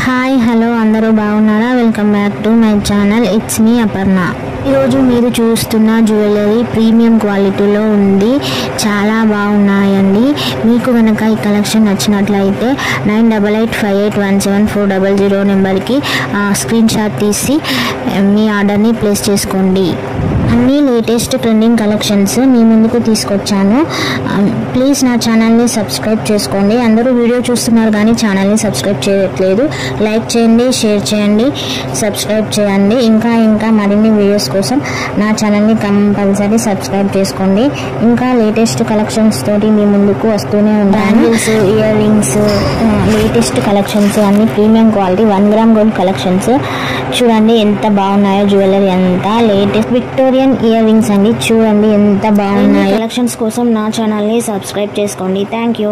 Hi hello అందరూ బాగున్నారా? Welcome back to my channel. It's me Aparna. ఈరోజు మీరు చూస్తున్న జ్యువెలరీ ప్రీమియం క్వాలిటీలో ఉంది, చాలా బాగున్నాయండి. మీకు కనుక ఈ కలెక్షన్ నచ్చినట్లయితే 9885817400 నెంబర్కి స్క్రీన్ షాట్ తీసి మీ ఆర్డర్ని ప్లేస్ చేసుకోండి. అన్ని లేటెస్ట్ ట్రెండింగ్ కలెక్షన్స్ మీ ముందుకు తీసుకొచ్చాను. ప్లీజ్ నా ఛానల్ని సబ్స్క్రైబ్ చేసుకోండి. అందరూ వీడియో చూస్తున్నారు కానీ ఛానల్ని సబ్స్క్రైబ్ చేయట్లేదు. లైక్ చేయండి, షేర్ చేయండి, సబ్స్క్రైబ్ చేయండి. ఇంకా మరిన్ని వీడియోస్ కోసం నా ఛానల్ని కంపల్సరీ సబ్స్క్రైబ్ చేసుకోండి. ఇంకా లేటెస్ట్ కలెక్షన్స్ తోటి మీ ముందుకు వస్తూనే ఉంటాను. Bangles, ear rings, latest collections అన్ని premium quality 1 gram gold collections. చూడండి ఎంత బాగున్నాయో, జ్యువెలరీ అంతా లేటెస్ట్ విక్టోరియన్ ఇయర్ రింగ్స్ అండి. చూడండి ఎంత బాగున్నాయో. కలెక్షన్స్ కోసం నా ఛానల్ని సబ్స్క్రైబ్ చేసుకోండి. Thank you.